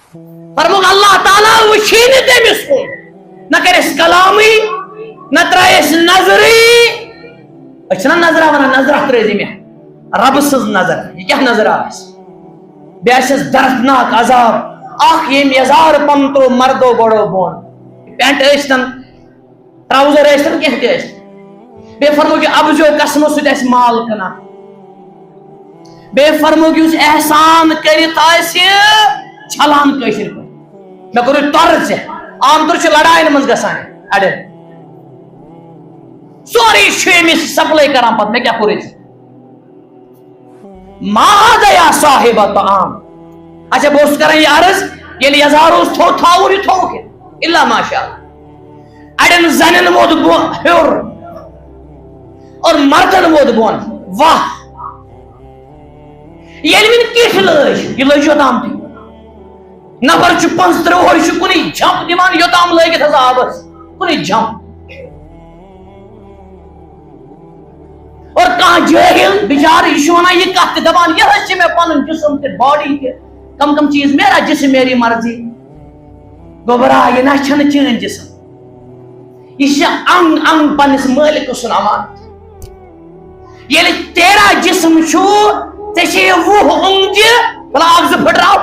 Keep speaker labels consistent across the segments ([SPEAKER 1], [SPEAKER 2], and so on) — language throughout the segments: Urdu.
[SPEAKER 1] فرموک اللہ تعالیٰ وچھین تمس کن نہ کرس کلامی نہ ترائیس نظری اچھنا نظرہ ونہ نظرہ ترائیزی میں رب سز نظر یہ کیا نظرہ آس بیاسس دردناک عذاب آخ یم یزار پمتو مردو گوڑو بون پینٹ ایستن ٹراؤزر ایستن کہتے ایستن بے فرمو کہ اب جو قسم سد اس مال کنا بے فرمو کہ اس احسان کری تائسی چھلان کشر کو میں کرو طرز سے عام طور سے لڑائن منز گسانے اڑے سوری شیمی سپلائی کرام پت میں کیا پوری تھی ماذا یا صاحب طعام اچھا بوست کریں یہ عرض یہ لئے یزاروز تھو تھاوری تھو کے اللہ ماشاءاللہ اڑن زنن مود بون ہور اور مردن مود بون واہ یہ من کیٹ لج یہ لج یوتام تھی نفر چھ 15 اور چھ کنی جھمپ دیوان یوتام لگت ہز آبس کنی جھمپ اور کہاں جاہل بیچار یشونا یہ کہتے دبان یہ ہچ میں پن جسم تے باڈی کے کم کم چیز میرا جسم میری مرضی گوبرا یہ نہ چھن چین جسم یہ انگ انگ پنس مالک سن امان یہ تیرا جسم چھو تشی وہ انگ بلا اگز پھٹراو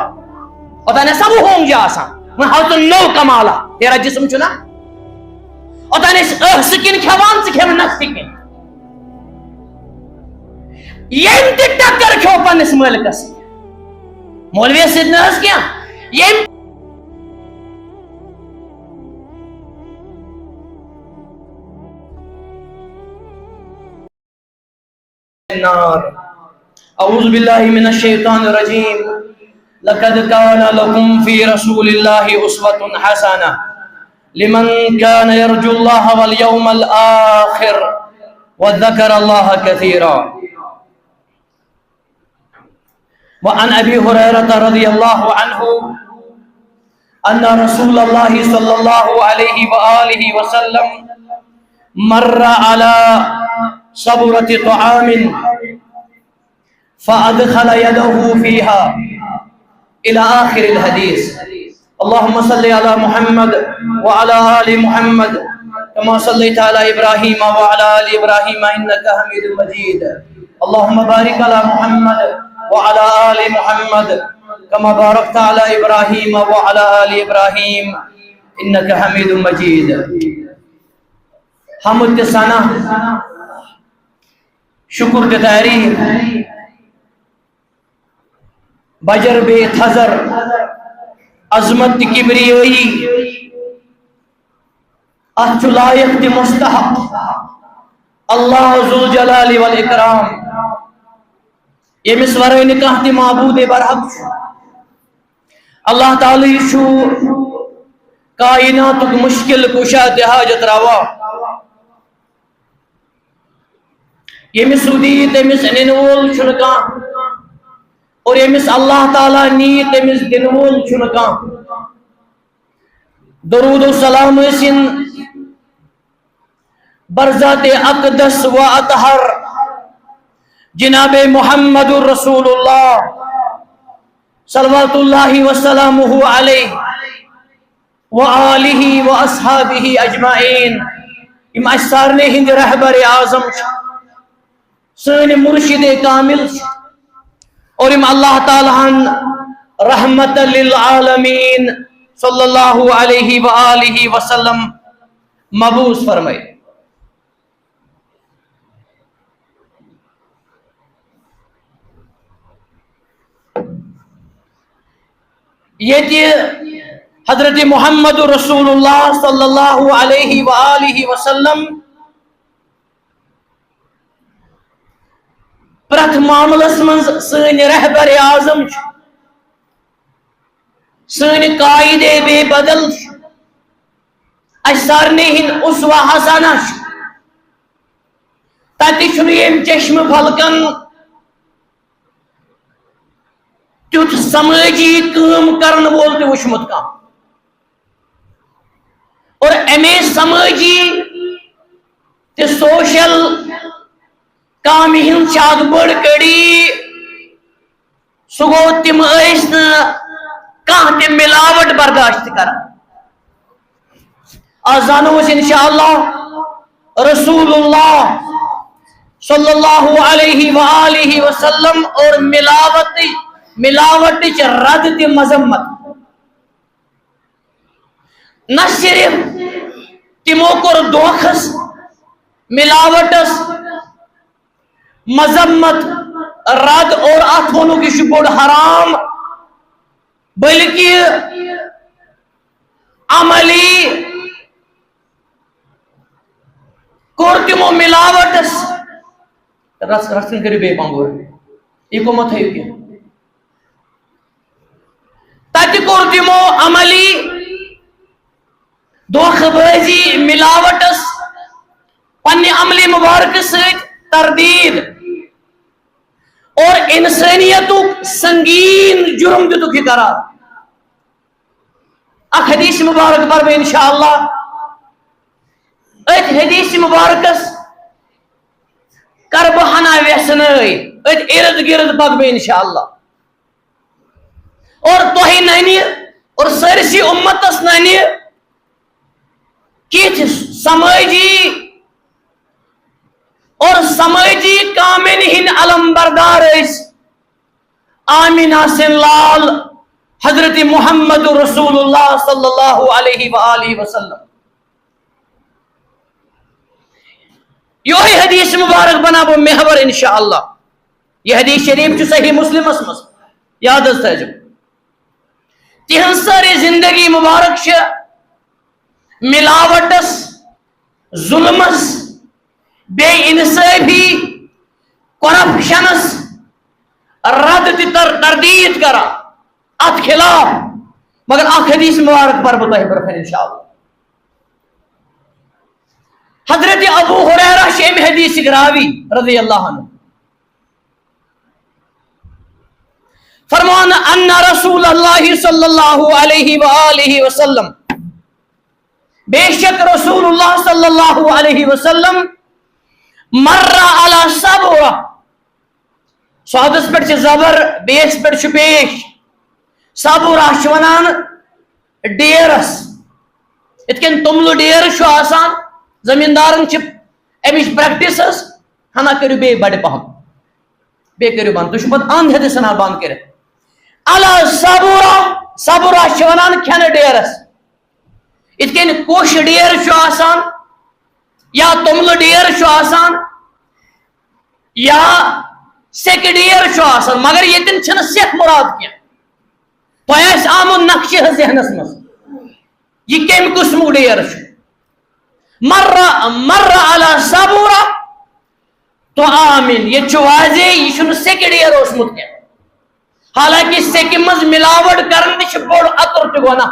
[SPEAKER 1] اور تانے سب وہ انگ آسان میں ہاں تو نو کمالا تیرا جسم چھو نا اور تانے سکن کھوان سے کھو نہ سکن یم تہ ٹکر کھو پنس مالکس مولوی سید نس کیا یم النار اعوذ باللہ من الشیطان الرجیم لقد كان لكم في رسول الله اسوة حسنة لمن كان يرجو الله واليوم الآخر وذكر الله كثيرا وعن أبي هريرة رضي الله عنه أن رسول الله صلى الله عليه وآله وسلم مر على صبرة طعام فأدخل يده فيها إلى آخر الحديث اللهم صل على محمد وعلى آل محمد كما صليت على إبراهيم وعلى آل إبراهيم إنك حميد مجيد اللهم بارك على محمد وعلى آل محمد كما باركت على إبراهيم وعلى آل إبراهيم إنك حميد مجيد حمد ثنا شکر تعریف بجر بے تھزر عظمت کبریائی اتھ لائق دی مستحق اللہ ذو الجلال والاکرام یمس ورائے نکاح دی معبود برحق اللہ تعالی شو کائنات مشکل کشا حاجت روا یمس سودی تمس ننول چھنکا اور یمس اللہ تعالی نی تمس دنول چھنکا درود و سلام سن برذات اقدس و اطہر جناب محمد رسول اللہ صلوات اللہ وسلامہ علیہ وآلہ واصحابہ اجمعین ام اسارنے ہند رہبر اعظم سن مرشد کامل اور ام اللہ تعالی رحمت للعالمین صلی اللہ علیہ وآلہ وسلم مبعوث فرمائے یہ حضرت محمد رسول اللہ صلی اللہ علیہ وآلہ وسلم پرت معاملس من سن رہبر اعظم سن قائد بے بدل اسارنے ہن اسوہ حسنہ تتشنیم چشم پھلکن تیوت سماجی کام کرن وول تے وشمت کا اور امی سماجی تے سوشل کامی ہن شاد بڑ کڑی سگو تم ایسن کہاں تے ملا برداشت کر آزانو انشاءاللہ رسول اللہ صلی اللہ علیہ وآلہ وسلم اور ملاوٹ رد تی مذمت نہ صرف تمو کور دوخس ملاوٹس مذمت رد اور ات ونو کہ بوڑ حرام بلکہ عملی کور تمو ملاوٹس رسن کری بے پانگور یہ کو مت ہے تاکہ کور تمو عملی دوخ بازی ملاوٹس پنی عملی مبارک سیت تردید اور انسانیتو سنگین جرم دیتو کی قرار اک حدیث مبارک پر میں انشاءاللہ ایک حدیث مبارکس کرب ہنا ویسنائی ایک ارد گرد پاک میں انشاءاللہ اور توہی نینی اور سرسی امتس نینی کیت سماجی اور سماجی کامن ہن علم بردار اس آمین حسن لال حضرت محمد رسول اللہ صلی اللہ علیہ وآلہ وسلم یوہی حدیث مبارک بنا وہ محور انشاءاللہ یہ حدیث شریف جو صحیح مسلم اسمس یاد ہے جو تہن ساری زندگی مبارک شا ملاوٹس ظلمس بے انصافی کرپشنس رد تردید کرا ات خلاف مگر اخ حدیث مبارک پر بتائی برکن انشاءاللہ حضرت ابو ہریرہ شیم حدیث راوی رضی اللہ عنہ فرمان ان رسول اللہ صلی اللہ علیہ وآلہ وسلم بے شک رسول اللہ صلی اللہ علیہ وسلم مر علی صبورہ صحابس پر زبر بیس پر پیش صبورہ شونان ڈیرس اتکن تملو ڈیر شو آسان زمیندارن چھ امیش پریکٹیسز ہنا کرو بے بڑے پہم بے کرو بان تو شبت آن ہے سنا بان کرے علی صبورہ شونان کھن ڈیرس اتکن کوش ڈیر شو آسان یا تمل ڈیر شو آسان یا سیک ڈیر شو آسان مگر یہ تن چھن سیک مراد کیا تو ایس آمون نقش ہے ذہنس مس یہ کم قسمو ڈیر شو مر علی صبورہ تو آمین یہ چوازے یہ چھن سیک ڈیر اسمت کیا حالانکہ سیک مز ملاوٹ کرن دیش بوڑ اطر تگونا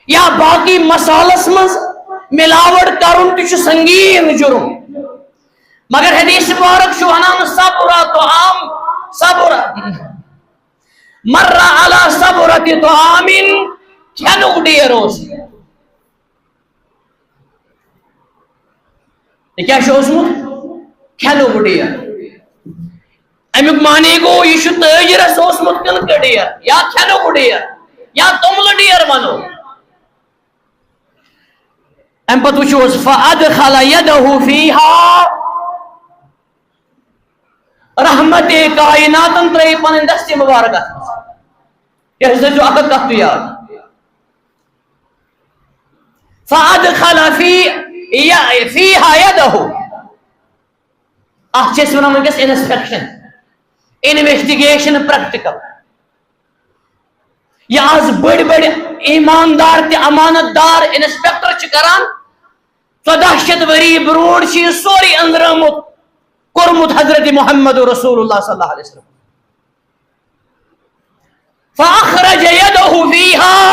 [SPEAKER 1] یا باقی مسالس مز ملاوٹ کرن تیش سنگین جرم مگر حدیث مبارک شو انام صبورہ تو عام صبورہ مر علی صبورہ تو آمین کھنو ڈیروس یہ کیا شو اسمت کھنو ڈیر امیک معنی گو یہ شو تاجر سو اسمت کن کا ڈیر یا کھنو ڈیر یا تمل ڈیر منو ام پت وچوس فادخل يده فيها رحمت کائنات ترے پن دست مبارک یہ جو اکت کتو یاد فادخل فيها يده اخ چیز ونام گس انسپیکشن انویسٹیگیشن پریکٹیکل یا آز بڑی بڑی ایماندار تی امانت دار انسپیکٹر چکران تو دہشت وری برون چی سوری اندرمت کرمت حضرت محمد رسول اللہ صلی اللہ علیہ وسلم فاخرج یدہ فیہا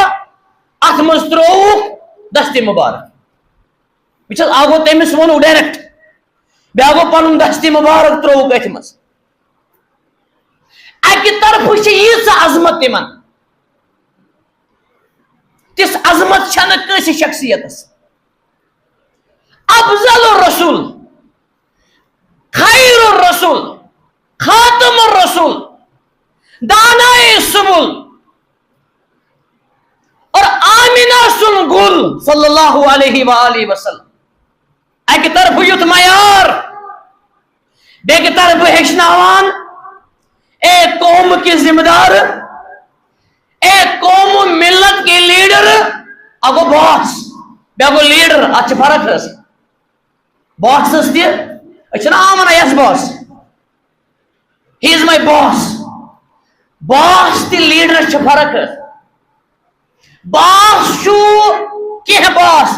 [SPEAKER 1] اتمستروک دست مبارک بچھل آگو تیمس ونو ڈیریکٹ بے آگو پنن دست مبارک تروک اتمس اکی طرف چی یہ سا عظمت تیمن تس عظمت چھنک کسی شخصیت اس افضل الرسول خیر الرسول خاتم الرسول دانائے سبل رسول صلی اللہ علیہ وآلہ وسلم ایک طرف یت معیار بیک طرف ہیچناوان ایک قوم کی ذمہ دار ایک قوم ملت کے لیڈر اگو باس بیاگو لیڈر اچھ فرق ہے باس دی اچھنا آمنا یس باس ہی از مائی باس باس تی لیڈر چھ فرق ہے باس شو کیا باس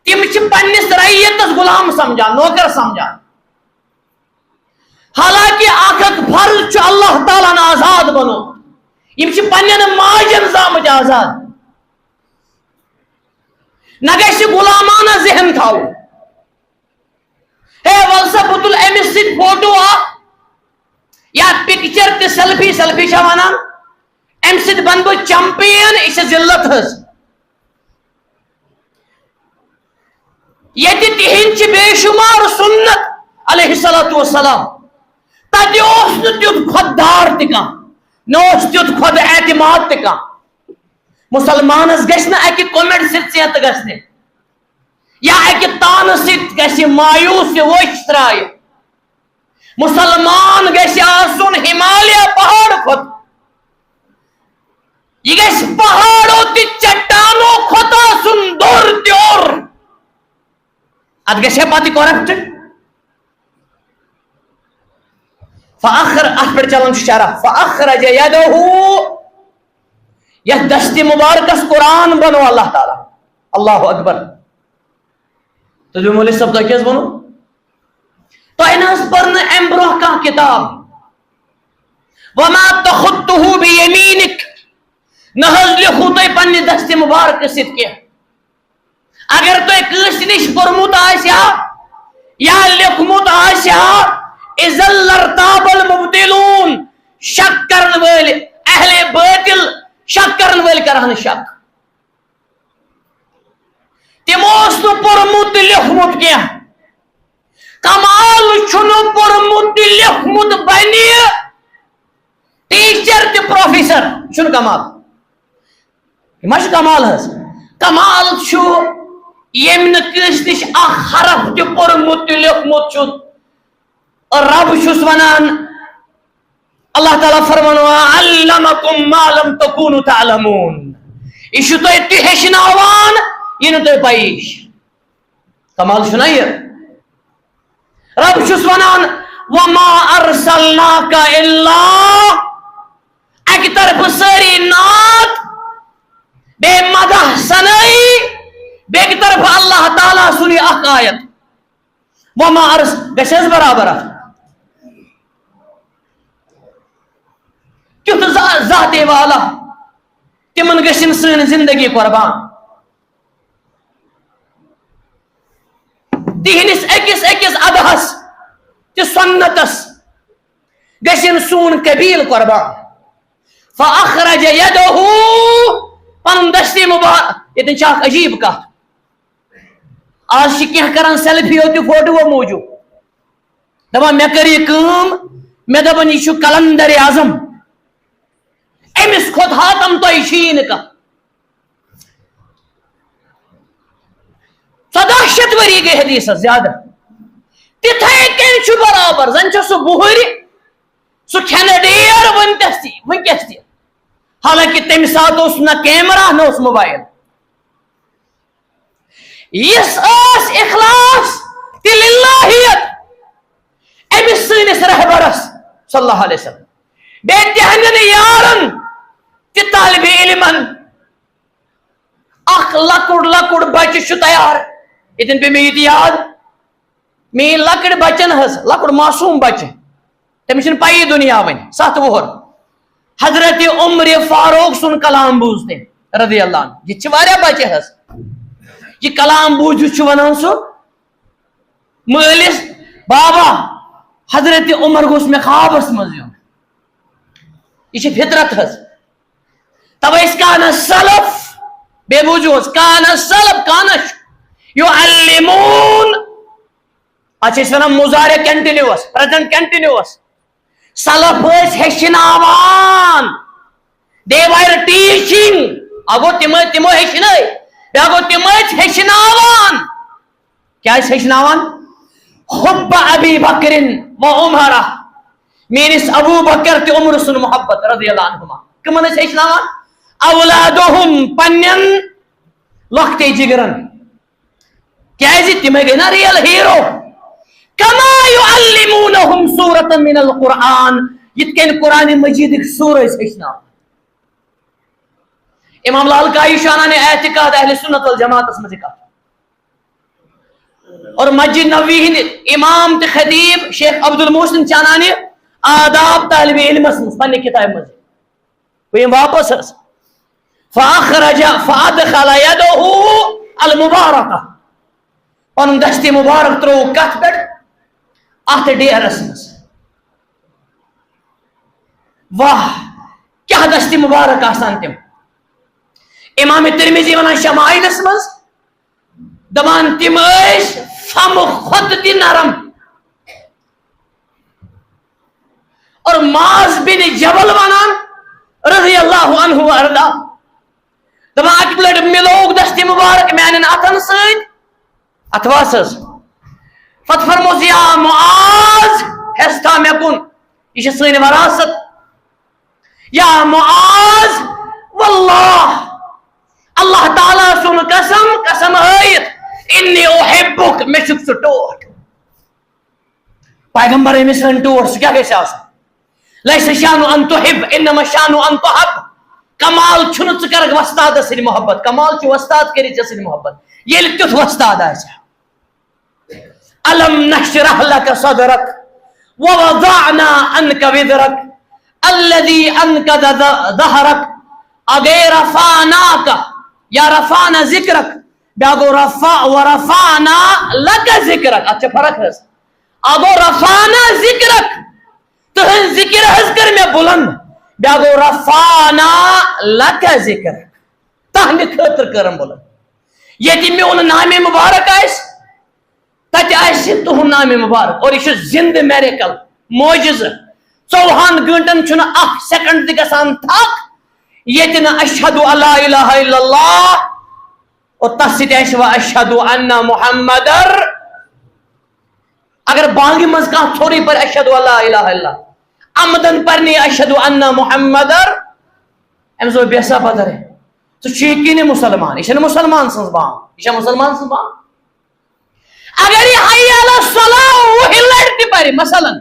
[SPEAKER 1] تم چھ پنس رعیت غلام سمجھا نوکر سمجھا حالانکہ اخ فرض چھ اللہ تعالیٰ نے آزاد بنو یم چھ پنن ماجن زامت آزاد نہ گژھِ غلامانہ ذہن تھاو ہے ولسا پتل امس سۭتۍ فوٹو یا پکچر تہ سیلفی چھا ونان ام سۭتۍ بن بہٕ چمپین یہ چھ ذلت حظ ییٚتہِ تِہنٛدۍ چھ بے شمار سنت علیہ الصلوۃ والسلام تتہِ اوس نہٕ تیُتھ خۄددار تہِ کانٛہہ نہ اوس تیُتھ خۄد اعتماد تہِ کانٛہہ مسلمانس گژھِ نہٕ اکہِ کومنٹ سۭتۍ ژیٚت گژھنہِ یا اکہِ تانہٕ سۭتۍ گژھِ مایوس یہِ وٕچھ ترٛایہِ مسلمان گژھِ آسُن ہمالیہ پہاڑ کھۄتہٕ یہ گژھِ پہاڑو تہِ چٹانو کھۄتہٕ آسُن دوٚر تیوٚر اتھ گژھِ ہے پتہٕ کرپٹ ات پہ چلان شرح فاخرج یدہ یہ دست مبارکس قرآن بنو اللہ تعالی اللہ اکبر تو مولوی صاحب تہ کیاز بنو تہ نہ پرن ام برہ کانٛہہ کتاب وما تخطه بیمینک نہ حظ لکھو تہ پنہ دست مبارک سۭتۍ کینٛہہ اگر تہ کٲنٛسہِ نش پوٚرمُت آسہِ ہا یا لیوکھمُت آسہِ ہا اذا لارتاب المبتلون شک کرن وٲلۍ اہل باطل شک کرن وٲلۍ کرہن شک تمو اوس نہٕ پوٚرمُت تہٕ لیوکھمُت کینٛہہ کمال چھُنہٕ پوٚرمُت تہٕ لیوکھمُت بنہِ ٹیچر تہٕ پروفیسر چھُنہٕ کمال یہِ ما چھُ کمال حظ کمال چھُ ییٚمۍ نہٕ کٲنٛسہِ نِش اکھ حرف تہِ پوٚرمُت تہٕ لیوکھمُت چھُ رب چھُس ونان اللہ تعالیٰ فرمان علمکم ما لم تکونوا تعلمون یہ چھُ تۄہہِ تہِ ہیٚچھناوان یہِ نہٕ تۄہہِ پیی چھِ کمال چھُنا یہِ رب چھُس ونان وما ارسلناک الا اکہِ طرفہٕ سٲری نعت بیٚیہِ مدح ثنائی بیٚکہِ طرفہٕ اللہ تعالیٰ سُنٛد یہِ اکھ آیت وما گژھِ حظ برابر اتھ تیُتھ ذاتِ والا تمن گژھن سٲنۍ زندگی قربان تہنٛدِس أکِس أکِس ادہس تہِ سنتس گژھن سون قبیل قربان فاخرج یدہ پنُن دستی مبارک ییٚتٮ۪ن چھِ اکھ عجیب کتھ آج چھِ کینٛہہ کران سیلفیو تہِ فوٹوو موٗجوٗب دپان مےٚ کٔر یہِ کٲم مےٚ دپان یہِ چھُ کلندر اعظم امس کھوت ہاتم تۄہہِ چھِی نہٕ کانٛہہ 1400 ؤری گٔے حدیثس زیادٕ تِتھے کٔنۍ چھُ برابر زن چھُ سُہ بُہٕرۍ سُہ کھٮ۪نہٕ ڈیر ونکیس تہِ حالانکہ تمہِ ساتہٕ اوس نہ کیمرا نہ اوس موبایل یس ٲس اخلاص تہِ للہیت أمس سٲنِس رہبرس صلی اللہ علیہ وسلم بیٚیہِ تِہنٛدٮ۪ن یارن تہِ طالبِ علمن اکھ لۄکُٹ لۄکُٹ بچہِ چھُ تیار ییٚتٮ۪ن پیٚیہِ مےٚ یہِ تہِ یاد میٛٲنۍ لۄکٕٹۍ بچن حظ لۄکُٹ معصوٗم بچہِ تٔمِس چھنہٕ پیی دُنیا وۄنۍ 7 وُہُر حضرت عمر فاروق سُنٛد کلام بوٗز تٔمۍ رضی اللہ عنہ یہِ چھِ واریاہ بچہِ حظ یہ کلام بوٗزِتھ چھُ ونان سُہ مٲلِس بابا حضرت عمر گوٚژھ مےٚ خوابس منٛز یُن یہ چھِ فطرت حظ توے کانہ سلف بیٚیہِ بوٗزِو حظ کانہ سلف کانہ چھُ یُعلموٗن اتھ چھِ أسۍ ونان مُضارع کنٹِنیوس پریزنٹ کنٹِنیوس سلف ٲسۍ ہیٚچھناوان دے وار ٹیٖچِنگ اگو تِمو ہیٚچھنٲے بیا گو تم ہیچناوان کیا ہیچناوان حب ابی بکر و عمر میرس ابو بکر تہ عمر سن محبت رضی اللہ عنہما کمن ہیچناوان اولادہم پنن لۄکٹے جگرن کیازِ تمے گئی نا ریل ہیرو کما یعلمونہم سورۃ من القرآن یت کن قرآن مجید سورہ ہیچناوان امام لال کائی شانہ نے اعتقاد اہل سنت والجماعت اس مجھے کہا اور مسجد نبوی ہند امام تے خطیب شیخ عبد المحسن چانانی آداب طالب علم پنہ کتاب مجھے وہ واپس فاخرج فادخل يده المبارکہ پن دستی مبارک ترو کت پہ ات ڈیرس مز واہ کیا دستی مبارک آسان تم امام ترمذی ونان شمائلس مز دپان تم فم خود تہ نرم اور معاذ بن جبل ونان رضی اللہ عنہ وارضا دپان اکہ لٹ ملوگ دستی مبارک میانن اتن ست اتواسس پتہ فرموس یا معاذ ہستا مے کن یہ سن وراثت یا معاذ واللہ اللہ تعالیٰ سن قسم قسم ہائت انی احبک میں چھک سو ٹوٹ پیغمبر امس سن ٹوٹ سہ کیا گژھِ آسن لیس شان ان تحب انما شان ان تحب کمال چھن ژٕ کرکھ وستاد سۭتۍ محبت کمال چھُ وستاد کٔرِتھ ژےٚ سۭتۍ محبت ییٚلہِ تیُتھ وستاد آسہِ الم نشرح لك صدرك ووضعنا عنك وزرك الذي انقض ظهرك اگر رفعناك یا رفعنا ذکرک بیا گو رفع ورفعنا لک ذکرک اچھا فرق ہے اگو رفعنا ذکرک تہن ذکر حض کر میں بلند بیا گو رفعنا لک ذکرک تہن خطر کرم بلند یتی میون نام مبارک آئس تت آئس تہن نام مبارک اور یہ زند میریکل معجزہ 24 گھنٹن چھن اخ سیکنڈ تہ گژھان تھک یتن اشہد اللہ الہ الا اللہ اور تسید اشوا اشہد ان محمد اگر بانگی مز کان تھوڑی پر اشہد اللہ الہ الا اللہ عمدن پرنی اشہد ان محمد ام زو بیسا پتر ہے تو چیکی مسلمان یہ مسلمان سنز بانگ یہ مسلمان سنز بانگ اگر یہ حی علی الصلاۃ وہی لڑتی پری مثلا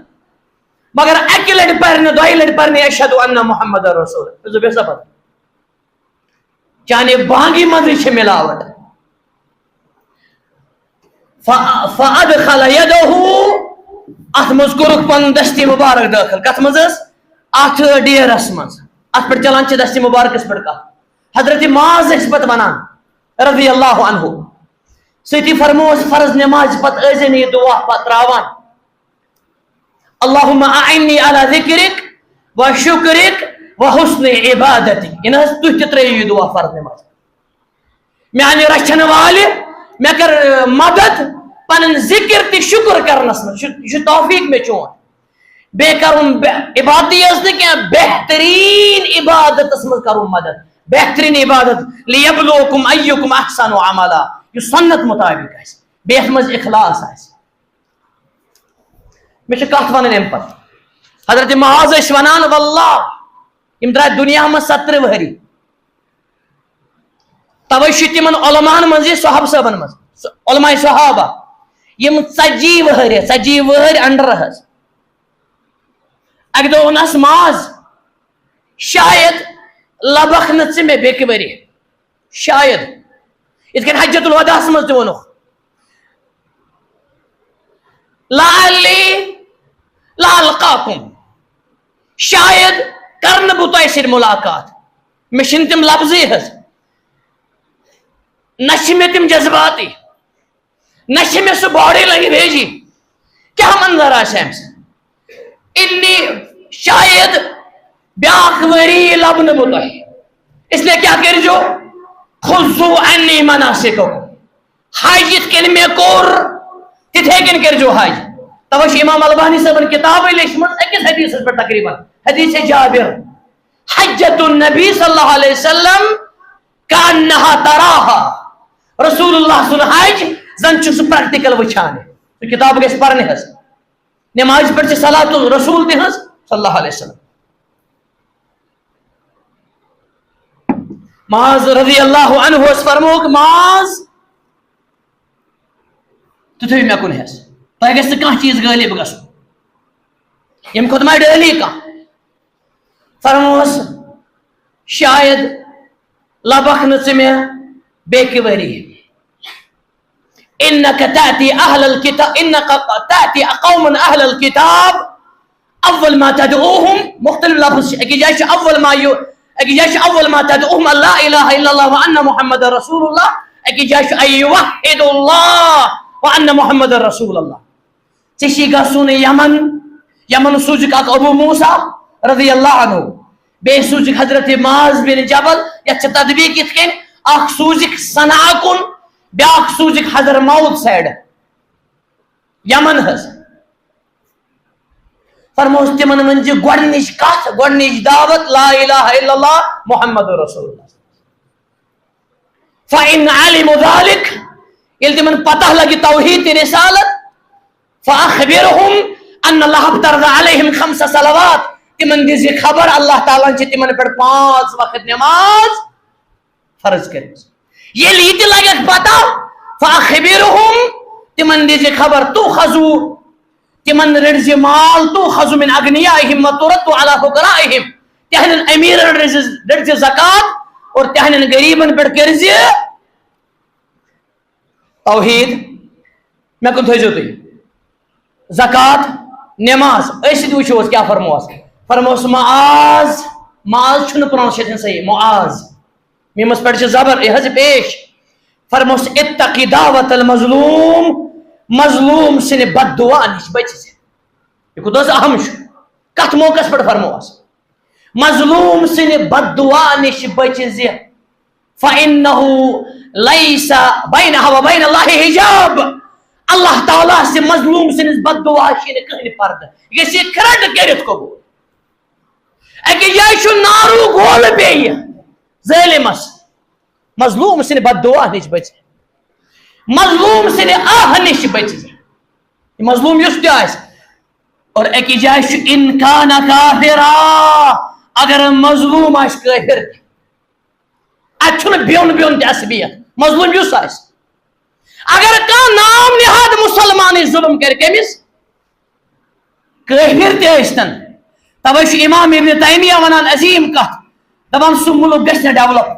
[SPEAKER 1] مگر اکی لڑ پرنی دوئی لڑ پرنی اشہد ان محمد رسول زو بیسا پتر چانے بانگی مدری چھ ملاوٹ فادخل يده ات مذکرک پن دستی مبارک داخل کت مزس ات ڈیرس مز ات پر چلان چھ دستی مبارک اس پر کا حضرت معاذ اس پت ونان رضی اللہ عنہ سیتی فرموس فرض نماز پت ازنی دعا پت راوان اللہم اعنی علی ذکرک و شکرک وحسن عبادتی انہاں تو تترے یہ دعا فرض نماز میانی رچھن والے میں کر مدد پنن ذکر تی شکر کرنس میں یہ توفیق میں چون بے کروں عبادتی اس نے کیا بہترین عبادت اس میں کروں مدد بہترین عبادت لیبلوکم ایکم احسن عملا یہ سنت مطابق ہے بے احمد اخلاص ہے میں کہت ونن ام پر حضرت معاذ ونان واللہ یم درائے دنیا میں 70 وہری توشی تمن علماء من صحاب صاحبن من علماء صحابہ یم 40 وہری 40 وہر انڈر حس اگر دو ناس معاذ شاید لبخ نت میں بیک وری شاید اس کے حجت الوداع سمجھتے ونو لعلی لالقاکم شاید کرن بوتائی سر ملاقات مشن تم لفظی حس نشی میں تم جذباتی نشی میں سو باڈی لینگویجی کیا منظر آسے ہم سے انی شاید بیاخ وری لبن بوتائی اس لیے کیا کر جو خضو انی مناسککم حاجت کن میں کور تتھے کن کر جو حاج توش امام البانی صاحب کتاب لشمت اکس حدیث پر تقریبا حدیث جابر حجت النبی صلی اللہ علیہ وسلم کانہا تراہا رسول اللہ سن حج زن چھ سہ پریکٹیکل وچھان سہ کتاب گژھِ پرنہِ حظ نماز پہ صلاۃ الرسول تہ حظ صلی اللہ علیہ وسلم. معاذ رضی اللہ عنہ اس فرموک معاذ تو تھوی مے کن حص تہ گژھِ نہٕ کانٛہہ چیٖز غٲلب گژھُن ییٚمہِ کھۄتہٕ ما ڈٲلی کانٛہہ. فرموس شاید لبکھ نہٕ ژٕ مےٚ بیٚکہِ ؤری انك تأتي اهل الكتاب انك تأتي قوما اهل الكتاب اول ما تدعوهم مختلف لفظ اکی جائے اول ما تدعوهم لا اله الا الله وان محمد رسول الله اکی جائے ان يوحد الله وان محمد رسول الله. ژےٚ گژھُن یمن سوٗزِکھ اکھ ابو موسیٰ رضی اللہ عنہ بیٚیہِ سوٗزِکھ حضرت معاذ بن جبل یتھ چھِ تدبیق یِتھ کٔنۍ اکھ سوٗزِکھ صنعا کُن بیاکھ سوٗزِکھ حضر موت سایڈ یمن حظ. فرموس تمن ونزِ گۄڈنِچ کتھ گۄڈنِچ دعوت لا الہ الا اللہ محمد رسول اللہ. فإن علموا ذلك ییٚلہِ تمن پتہ لگہِ توحید تہٕ رسالت فأخبرهم ان اللہ افترض علیہم 5 صلوات تمن دِزِ خبر اللہ تعالیٰ چھِ تمن پٮ۪ٹھ 5 وقت نماز فرض کٔرمٕژ. ییٚلہِ یہِ تہِ لگٮ۪کھ پتہ فأخبرهم تمن دِزِ خبر تؤخذوا تمن رٔٹزِ مال تؤخذ من اغنیائہم وترد علی فقرائہم تہنٛدٮ۪ن امیٖرن رٔٹزِ زکات اور تہنٛدٮ۪ن غریٖبن پٮ۪ٹھ کٔرزِ توحید. مےٚ کُن تھٲیزیو تُہۍ زکات نماز أسۍ وٕچھو کیٛاہ فرموس. فرموس معاذ چھُنہٕ پروننسیشن صحیح معاذ میٖمس پٮ۪ٹھ چھِ زبر یہِ حظ پیش. فرموس اتقی دعوت المظلوم مظلوم سٕنٛدِ بد دعا نِش بٔچ زِ. یہِ کوٗتاہ حظ اہم چھُ کتھ موقعس پٮ۪ٹھ فرموس مظلوم سٕنٛدِ بد دعا نِش بٔچ زِ. فإنه ليس بينها وبين الله حجاب اللہ تعالیٰ سے مظلوم سٕنٛدِس بد دعا چھِ نہٕ کٕہٕنۍ پردٕ یہِ گژھِ کھرٛٹ کٔرِتھ قبوٗل. اَکہِ جایہِ چھُ نارو گول بیٚیہِ ظٲلِمس مظلوم سٕنٛدِ بد دعا نِش بٔچ مظلوم سٕنٛدِ آہ نِش بٔچ یہِ مظلوم یُس تہِ آسہِ. اور اَکہِ جایہِ چھُ اِن کان کافرا اگر مظلوم آسہِ کٲفِر تہِ اتہِ چھُنہٕ بیوٚن تسبیت مظلوم یُس آسہِ. اگر کانٛہہ نام نہاد مسلمانٕے ظُلم کرِ کٔمِس کٲفِر تہِ ٲسۍتن توے چھُ امام ابن تیمیہ ونان عظیٖم کتھ دپان سُہ مُلک گژھِ نہٕ ڈیولپ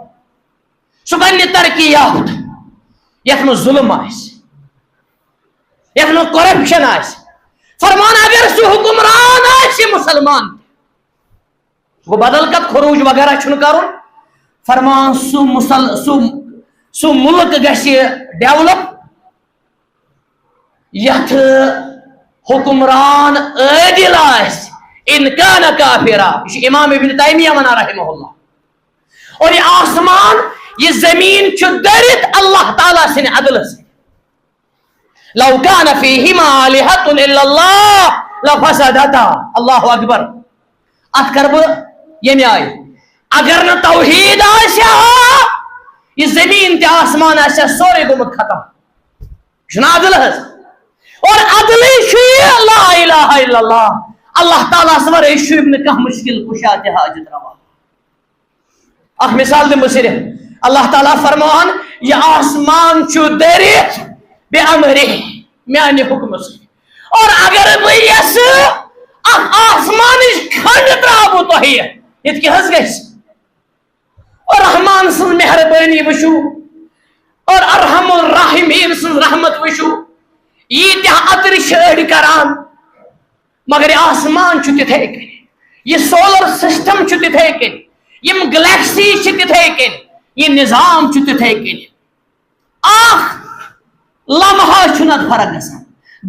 [SPEAKER 1] سُہ بنہِ نہٕ ترقی یافتہٕ یتھ منٛز ظُلم آسہِ یتھ منٛز کرپشن آسہِ. فرمان اگر سُہ حکمران آسہِ مسلمان گوٚو بدل کتھ خروج وغیرہ چھُنہٕ کرُن. فرمان سُہ مُلک گژھِ ڈیولپ یتھ حکمران عٲدِل آسہِ اِن کان کافرا. یہ چھُ امام ابن تیمیہ ونان رحمہ اللہ. اور یہ آسمان یہ زمین چھُ دٔرِتھ اللہ تعالیٰ سٕنٛدِ عدلہٕ سۭتۍ. لو کان فیہما آلہۃ الا اللہ لفسدتا. اللہ اکبر. اتھ کر بہٕ ییٚمہِ آیہِ اگر نہٕ توحید آسہِ ہا یہ زمین تہِ آسمان آسہِ ہا سورُے گوٚمُت ختم. یہ چھُنہ عدل حظ. اور عدلٕے چھُ یہِ لا الہ الا اللہ اللہ تعالیٰ ہس ورٲے شوٗبہِ نہٕ کانٛہہ مُشکل کُشا تہِ حاجت روا. اکھ مثال دِمہٕ بہٕ صرف اللہ تعالیٰ فرمان یہ آسمان چھُ دٔرِتھ بے امرِ میانہِ حُکمہٕ سۭتۍ. اور اگر بہٕ یژھٕ اکھ آسمانٕچ کھنڈ ترٛاوٕ تۄہہِ ییٚتہِ کیٛاہ حظ گژھِ. اور رحمان سٕنٛز مہربٲنی وٕچھو اور ارحم الراحمین سٕنٛز رحمت وٕچھو. ییٖتیاہ اَترِ چھِ أڑۍ کران مگر یہ آسمان چھُ تِتھے کٔنۍ یہ سولر سسٹم چھُ تِتھے کٔنۍ یم گلیکسی چھِ تِتھے کٔنۍ یہ نظام چھُ تِتھے کٔنۍ. اکھ لمحہ چھُنہٕ اتھ فرق گژھان.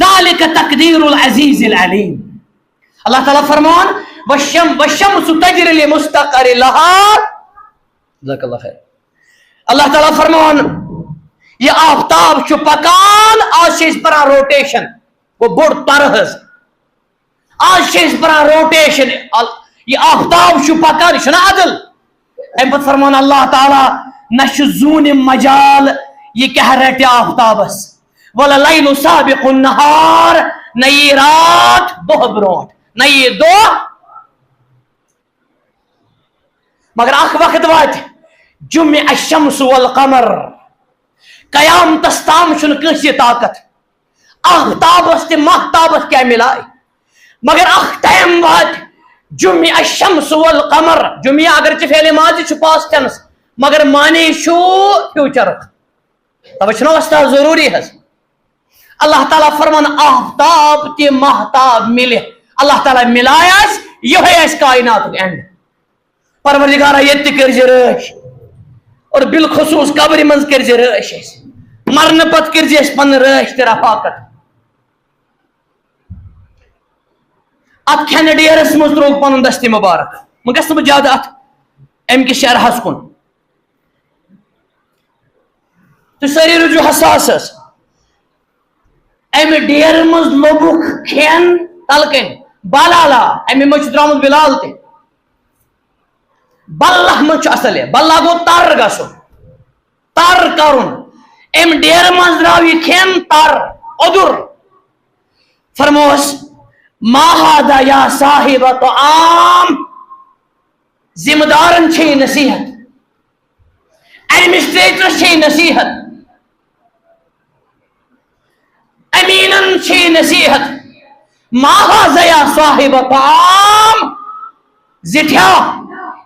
[SPEAKER 1] ذالک تقدیر العزیز العلیم. اللہ تعالیٰ فرمان والشمس تجری لمستقر لها. جزاک اللہ خیر. اللہ تعالیٰ فرمان یہ آفتاب چھُ پکان آز چھِ أسۍ پران روٹیشن وہ بوٚڑ طرح حظ آج چھِ أسۍ پران روٹیشن یہ آفتاب چھُ پکان یہ چھُنہ عدل. امہِ پتہٕ فرمان اللہ تعالیٰ نہ چھُ زوٗنہِ مجال یہ کیا رٹے آفتابس وَلَلَيْلُ سَابِقُ النَّهَارِ نئی رات دہ برونٹ نئی دہ مگر اخ وقت وات جمع الشمس والقمر قیامتس تام چھن کسی طاقت آفتابس تہ مہتابس کیا ملائے مگر اخ ٹائم وات جمع الشمس والقمر جمعہ اگرچہ فعل ماضی چھ پاس ٹینس مگر معنی چھو فیوچر توجہ وستا ضروری ہے اللہ تعالیٰ فرمان آفتاب تہ مہتاب ملے اللہ تعالیٰ ملایس یہ کائنات اینڈ پروردگارہ یہ تہ کرزِ رٲچھ اور بالخصوص قبر من کرزِ رٲچھ مرن پت کرزِ پن رٲچھ تہ رفاقت ات کھین ڈیرس مز تروگ پن دستی مبارک وۄنۍ گژھٕ نہٕ بہٕ زیادٕ ات امہِ کِس شرحس کُن تُہۍ سٲری روٗزِو حساس امہِ ڈیرٕ منٛز لوٚبُکھ کھٮ۪ن تلہٕ بلالا امہِ منٛز چھُ درٛامُت بِلال تہِ بلہ منٛز چھُ اصل یہ بلہ گوٚو تر گژھُن تر کرُن امہِ ڈیرٕ منٛز درٛاو یہِ کھٮ۪ن تر اوٚدُر فرموس ما هذا یا صاحب طعام ذمہ دارن چھے نصیحت ایڈمنسٹریٹرس چھے نصیحت امینن چھے نصیحت ما هذا یا صاحب طعام زٹھیا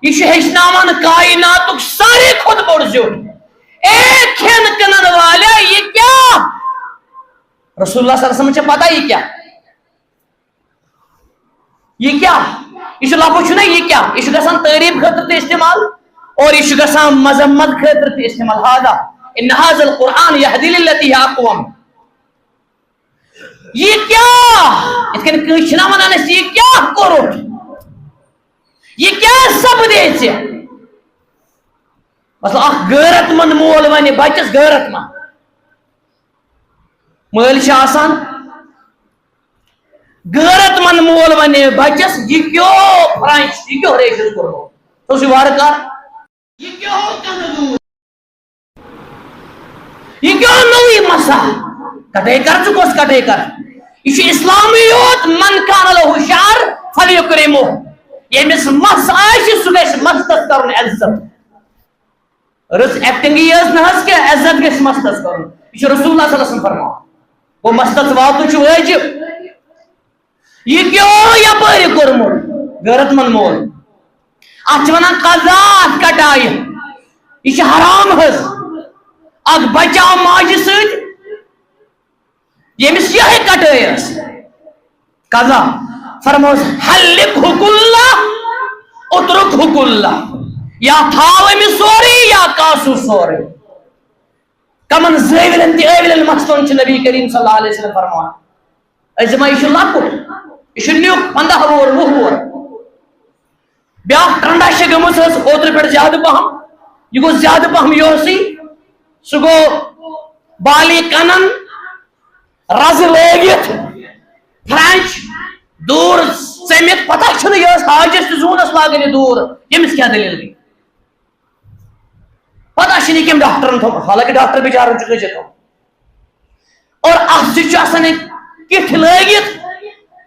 [SPEAKER 1] یہ چھُ ہیچھناوان کائناتک سارے کھوت بوڑ زیوٹھ اے کھین کنن والے یہ کیا رسول اللہ صلی اللہ علیہ وسلم چھے پتا یہ کیا یہ کیا یہ لفظ چھُ نا یہ کیا یہ گژھان تعریف خاطر تہ استعمال اور یہ گژھان مذمت خاطر تہ استعمال هذا ان هذا القرآن يهدي للتي هي اقوم یہ کیا اس کے کچھ نہ ونان یہ کیا کرو یہ کیا سب دے ژے مثلا اخ غیرت مند مول ونہِ بچس غیرت مند مٲلۍ چھِ آسان غیرت مند مول ونہِ بچس یہ کیوں فرانچ یہ کیوں ریشن کرو تو سی وار کر یہ کیوں کنو یہ کیوں نوی مسا کٹے کر چکوس کٹے کر یہ اسلامیوت من کان له شعر فلیکرمو یمس مس آسہِ سُہ گژھِ مستس کرُن عزت رٕژ ایکٹنگ یٲژ نہ حظ کینٛہہ عزت گژھِ مستس کرُن یہ چھُ رسول اللہ صلی اللہ علیہ وسلم فرمان گوٚو مستس واتُن چھُ واجب یہ کیوں یپٲرۍ کوٚرمُت غیرت مند مول اتھ چھِ ونان قضا اتھ کٹایہِ یہ چھُ حرام حظ اکھ بچہ آو ماجہِ سۭتۍ یمس یہ کٹٲے ٲس قضا فرموس حلقہ کلہ اترکہ کلہ یا تھاو أمِس سورُے یا کاسو سورُے کمن زٲوِلن تہِ ٲوِلن مستن چھُ نبی کریم صلی اللہ علیہ وسلم فرمان أسۍ دِمو یہِ چھُ لۄکُٹ یہ نیُک 15 وُہُر 20 وُہُر بیاکھ ٹرنڈا چھِ گٔمٕژ حظ اوترٕ پٮ۪ٹھ زیادٕ پہم یہ گوٚو زیادٕ پہم یوسٕے سُہ گوٚو بالی کنن رزٕ لٲگِتھ فرینچ دوٗر ژٔمِتھ پتہ چھُنہٕ یہِ ٲس حاجس تہِ زوٗنس لاگان یہِ دوٗر ییٚمِس کیٛاہ دٔلیٖل گٔے پتہ چھُنہٕ یہِ کٔمۍ ڈاکٹرن تھوٚمُت حالانکہِ ڈاکٹر بِچارن چھُ کٔژِ تھوٚمُت اور اتھ سۭتۍ چھُ آسان یہِ کِٹھ لٲگِتھ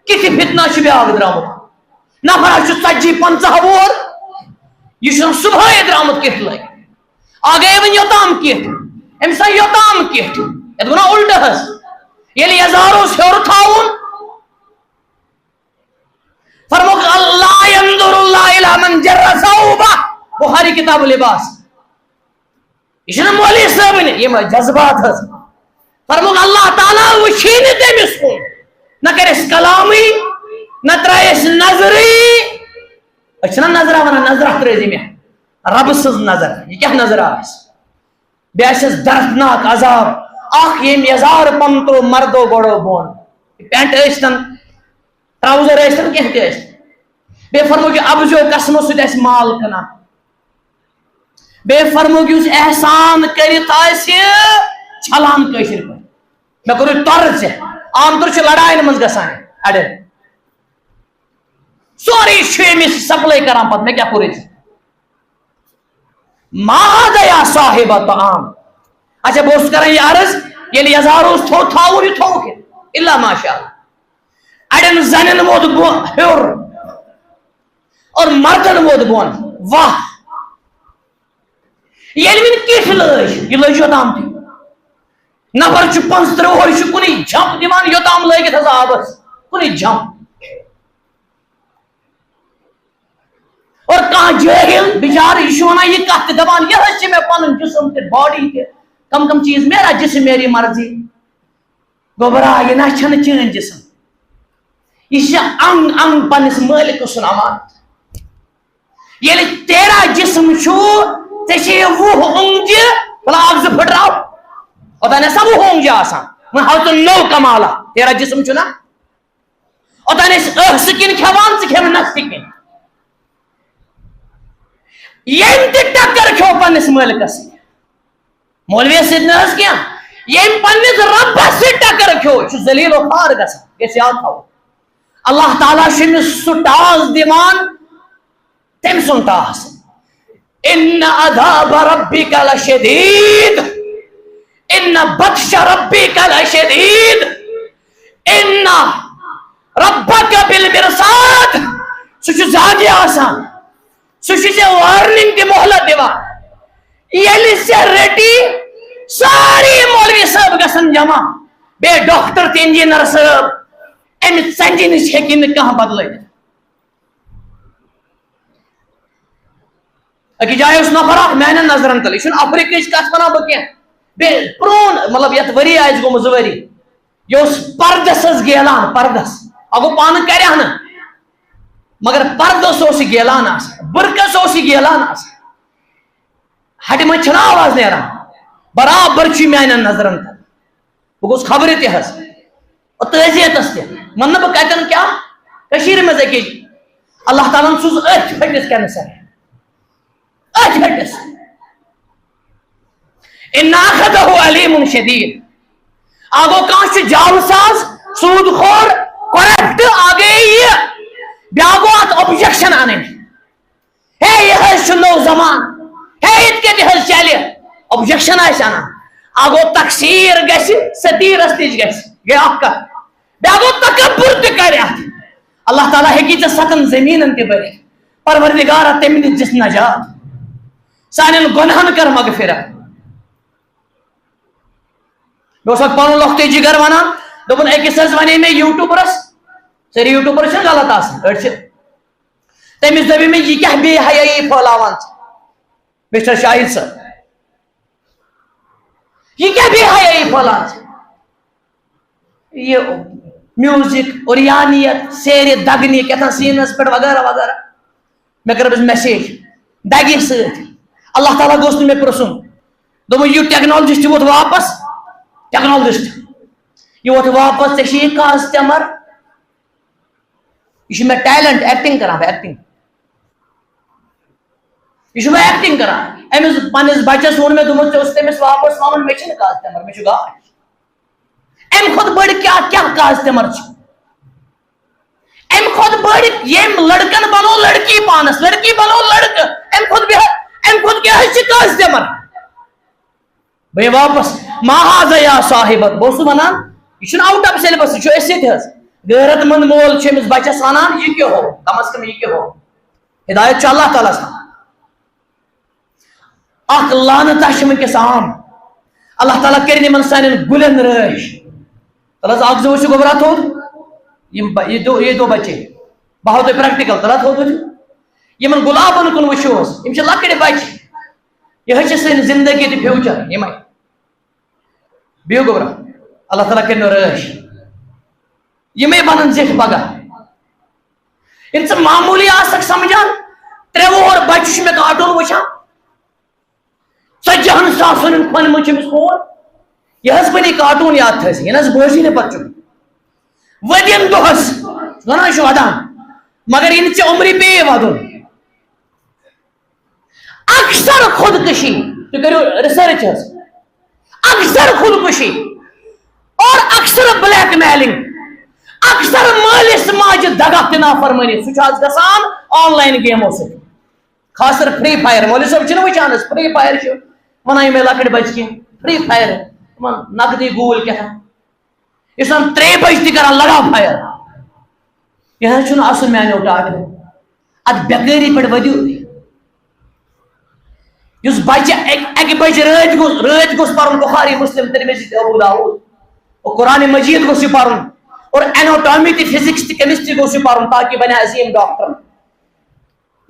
[SPEAKER 1] کِتھِ فتنہ چھُ بیٛاکھ درٛامُت نفرس چھُ 40-50 وُہُر یہِ چھُ صبحٲے درٛامُت کِٹھ لٲگِتھ آگے وۄنۍ یوٚتام کِٹھ أمِس آے یوٚتام کِٹھ یتھ گوٚو نا اُلٹہٕ حظ ییٚلہِ یزار اوس ہیوٚر تھاوُن فرموک اللہ ينظر اللہ الی من جر ثوبہ بخاری کتاب لباس یہ چھُنہٕ مولوی صٲبنہِ یِم جذبات حظ فرموک اللہ تعالیٰ وٕچھی نہٕ تٔمِس کُن نہ کرس کلامی نہ ترایس نظری أسۍ چھِنہ نظرا ونان نظرہ ترٲزِ مےٚ رب سٕنٛز نظر یہ کیٛاہ نظر آسہِ بیٚیہِ آسٮ۪س دردناک عذاب اکھ ییٚمۍ یزار پن ترٛوو مردو گۄڈو بۄن پینٹ ٲسۍتن ٹراوزر ٲسۍتن کینٛہہ تہِ ٲسۍتن بیٚیہِ فرموک یہِ ابزیو قسمو سۭتۍ آسہِ مال کٕنان بیٚیہِ فرموک یُس احسان کٔرِتھ آسہِ چھلان کٲشِر پٲٹھۍ مےٚ کوٚرُے تۄرٕ ژےٚ عام طور چھِ لڑایَن منٛز گژھان اڑٮ۪ن سورُے چھُ أمِس سپلاے کران پتہٕ مےٚ کیٛاہ کوٚرُے ژےٚ ما هذا یا صاحب طعام اچھا بہٕ اوسُس کران یہِ عرض ییٚلہِ یزار اوس تھوٚو یہِ تھوٚوُکھ الا ماشاء اللہ اڑٮ۪ن زنٮ۪ن ووت ہیوٚر اور مردن ووت بۄن واہ ییٚلہِ وۄنۍ کِٹھ لٲج یہِ لٔج یوٚتام تہِ نفر چھُ 35 وُہُر چھُ کُنی جھمپ دِوان یوٚتام لٲگِتھ حظ آبس کُنی جھمپ اور کانٛہہ جٲہِل بِچارٕ یہِ چھُ وَنان یہِ کتھ تہِ دپان یہِ حظ چھِ مےٚ پنُن جسم تہِ باڈی تہِ کم چیٖز میرا جسم میری مرضی گوٚو برا یہِ نہ چھنہٕ چٲنۍ جسم یہ انگ انگ پنس مالک سن امانت ییٚلہِ تیرا جسم چھُ ژےٚ چھِ 20 اونٛگجہِ بلا اکھ زٕ پھٕٹراو اوٚتانۍ ٲسا 20 اونٛگجہِ آسان وۄنۍ ہاو ژٕ نوٚو کمالا تیرا جسم چھُ نا اوٚتانۍ ٲسۍ سِکِن کھٮ۪وان ژٕ کھٮ۪وٕ نہ سِکِن ییٚمۍ تہِ ٹکر کھیوٚو پننِس مٲلکس سۭتۍ مولویس سۭتۍ نہ حظ کینٛہہ ییٚمۍ پننِس رۄبس سۭتۍ ٹکر کھیوٚو یہِ چھُ ذلیل و خوار گژھان گژھِ یاد تھاوُن اللہ تعالیٰ چھُ أمِس سُہ ٹاس دِوان تٔمۍ سُنٛد ٹاس ان عذاب ربک لشدید ان بطش ربک لشدید ان ربک بالمرصاد سُہ چھُ زیادٕ آسان سُہ چھُ ژےٚ وارننگ تہِ مۄہلت دِوان ییٚلہِ ژےٚ رٔٹی ساری مولوی صٲب گژھن جمع بیٚیہِ ڈاکٹر تہِ انجیٖنر صٲب امہِ ژنجہِ نِش ہیٚکہِ نہٕ کانٛہہ بدلٲوِتھ أکِس جایہِ اوس نفر اکھ میانٮ۪ن نظرن تل یہِ چھُنہٕ افریٖقٕچ کتھ ونان بہٕ کینٛہہ بیٚیہِ پرون مطلب یتھ ؤری آسہِ گوٚمُت 2 ؤری یہِ اوس پردس حظ گیلان پردس اگوٚو پانہٕ کرِہا نہٕ مگر پردس اوس یہِ گیلان آسان بُرکس اوس یہِ گیلان آسان ہٹہِ منٛز چھنہٕ آواز نیران برابر چھُ میانٮ۪ن نظرن تل بہٕ گوٚژھ خبرِ تہِ حظ تعزیتس تہِ وننہٕ بہٕ کتٮ۪ن کیٛاہ کٔشیٖرِ منٛز أکِس اللہ تعالیٰ ہن سوٗز أتھۍ پھٔٹِس کینسر أتھۍ پھٔٹِس اِنَّ أَخْذَهُ عَلِيمٌ شدید آگوٚو کانٛہہ چھُ جالہٕ ساز سوٗد خور کۄرپٹ آگے یہِ بیٛاکھ گوٚو اتھ اوبجیکشن انٕنۍ ہے یہِ حظ چھُ نوٚو زمان ہے یِتھ کٔنۍ حظ چلہِ اوبجیکشن آسہِ انان آگوٚو تقسیٖر گژھِ ستیٖرس نِش گژھِ گٔے اکھ کتھ بیٛاکھ گوٚو تکبُر تہِ کرِ اتھ اللہ تعالیٰ ہیٚکی ژےٚ 7 زٔمیٖنن تہِ بٔرِتھ پروردگارا تٔمۍ نِش دِس نجات سانٮ۪ن گۄنہن کر مغفرت مےٚ اوس اکھ پنُن لۄکٹُے جِگر ونان دوٚپُن أکِس حظ ونے مےٚ یوٗٹیوٗبرس سٲری یوٗٹیوٗبر چھِنہٕ غلط آسان أڑۍ چھِ تٔمِس دپے مےٚ یہِ کیٛاہ بے حیٲیی پھٲلاوان ژٕ مسٹر شاہد صٲب یہ کیا بے حیائی پھٲلان ژٕ یہ میوزک اُریانیت سیرِ دگنہِ کیٛاہتام سیٖنس پٮ۪ٹھ وغیرہ وغیرہ مےٚ کٔر أمِس میسیج دگہِ سۭتۍ اللہ تعالیٰ گوٚژھ نہٕ مےٚ پرٛژھُن دوٚپُن یہِ ٹیکنالجسٹ ووت واپس ٹیکنالجسٹ یہِ ووت واپس ژےٚ چھِ یہِ کاسٹمر یہ میں ٹیلنٹ ایکٹنگ کران بہٕ ایکٹنگ یہ میں ایکٹنگ کران امس پنس بچس وون مےٚ دوٚپمس ژےٚ اوس تٔمِس واپس وَنُن مےٚ چھِنہٕ کاسٹمر مےٚ چھُ گاش امہِ کھۄتہٕ بٔڑ کیٛاہ کاسٹمر چھُ امہِ کھۄتہٕ بٔڑ ییٚمۍ لڑکن بنو لڑکی پانس لڑکی بنو لڑکہٕ امہِ کھۄتہٕ کیٛاہ حظ چھِ کاسٹمر بہٕ واپس ماہازا یا صاحبت بہٕ اوسُس ونان یہِ چھُنہٕ آوُٹ آف سیلبس یہِ چھُ أسۍ سۭتۍ حظ غیرت مند مول چھُ أمِس بچس ونان یہِ کیٛاہ ہو کم از کم یہِ کیٛاہ ہو ہدایت چھُ اللہ تعالیٰ ہس اکھ لانتا چھِ وٕنکیٚس عام اللہ تعالیٰ کٔرِنۍ یِمن سانٮ۪ن گُلٮ۪ن رٲچھ تل حظ اکھ زٕ وٕچھِو گوٚبرا تھوٚد یہِ دۄہ بچے بہٕ ہاو تۄہہِ پریکٹِکل تل حظ تھوٚد وٕچھِو یِمن گُلابن کُن وٕچھِو حظ یِم چھِ لۄکٕٹۍ بچہِ یِہے چھِ سٲنۍ زندگی تہٕ فیوٗچر یِمے بِہِو گوٚبرا اللہ تعالیٰ کٔرِنو رٲچھ یِمے بنن زِٹھۍ پگاہ ییٚلہِ ژٕ معموٗلی آسکھ سمجھان 3 وُہُر بچہِ چھُ مےٚ کارٹوٗن وٕچھان 40 ساسن کھۄنہِ منٛز چھُ أمِس فون یہِ حظ بنے کارٹوٗن یاد تھٲیزِ یہِ نہ حظ بوزی نہٕ پتہٕ چھُ ؤدِن دۄہس ونان چھُ ودان مگر یہِ نہٕ ژےٚ عمرِ پیٚیہِ ودُن اکثر خودکشی تُہۍ کٔرِو رِسرچ حظ اکثر خودکشی اور اکثر بلیک میلنگ اکثر مٲلِس ماجہِ دگا تہٕ نافرمٲنی سُہ چھُ آز گژھان آن لاین گیمو سۭتۍ خاص کر فری فایر مولوی صٲب چھِنہٕ وٕچھان حظ فری فایر چھُ ونان یِمے لۄکٕٹۍ بچہِ کینٛہہ فری فائر نقدی گول کیا اس 3 بج تہ کران لگا فائر یہ چھُنہٕ اصل میانیو ٹاٹھو ات بیکٲری پٮ۪ٹھ ؤدِو یُس بچہ 1 بجہِ رٲتۍ گوٚژھ پرُن بخاری مسلم ترمذی ابو داؤد اور قرآن مجید گوٚژھ یہِ پرُن اور ایناٹامی تہ فزکس تہ کیمسٹری گوٚژھ یہِ پرُن تاکہ بنہِ عظیٖم ڈاکٹر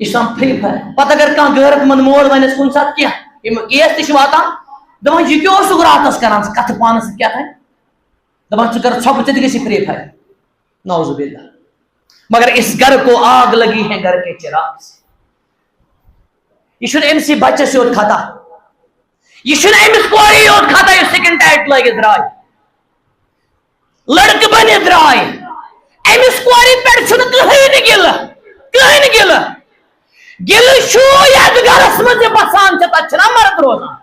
[SPEAKER 1] یہ فری فائر پتہ اگر کانٛہہ غیرت مند مول ونٮ۪س کُنہِ ساتہٕ کینٛہہ یِم کیس تہِ چھِ واتان دپان یہِ کیٛاہ اوسُکھ راتس کران ژٕ کتھٕ پانس سۭتۍ کیٛاہ تھانۍ دپان ژٕ کر ژھۄپہٕ ژےٚ تہِ گژھی فری فائر نعوذ باللہ مگر اس گھر کو آگ لگی ہے گھر کے چراغ سے یہ چھُنہٕ أمسٕے بچس یوت خطا یہ چھُنہٕ أمِس کورِ یوت خطا یُس سکن ٹایٹ لٲگِتھ درٛاے لڑکہٕ بنِتھ درٛاے أمِس کورِ پٮ۪ٹھ چھُنہٕ کٕہٕنۍ گِلہٕ گِلہٕ چھُ یتھ گرس منٛز یہِ بسان چھِ تتھ چھِنہ مرد روزان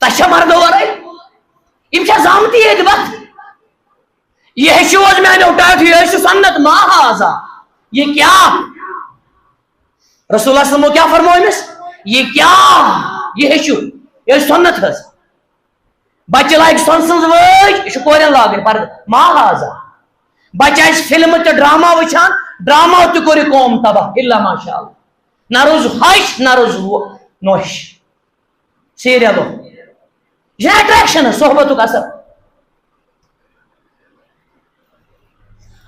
[SPEAKER 1] تتھ چھا مردو ورٲے یِم چھا زامتی ییٚتہِ وتھ یہ ہیٚچھِو حظ میانیو ٹاٹھو یہ چھُ سنت ما ہاذا یہ کیا رسول اللہ صلی اللہ علیہ وسلم کیا فرمو أمِس یہ کیا یہ ہیٚچھِو یہ سنت حظ بچہ لاگہِ سۄنہٕ سٕنٛز وٲج یہ چھُ کورٮ۪ن لاگٕنۍ پردٕ ما ہاذا بچہ آسہِ فلمہٕ تہٕ ڈراما وٕچھان ڈراما تہِ کوٚر یہِ قوم تباہ الا ماشاء اللہ نہ روز ہش نہ روز نوش سیریلو یہ اٹریکشن صحبتُک اثر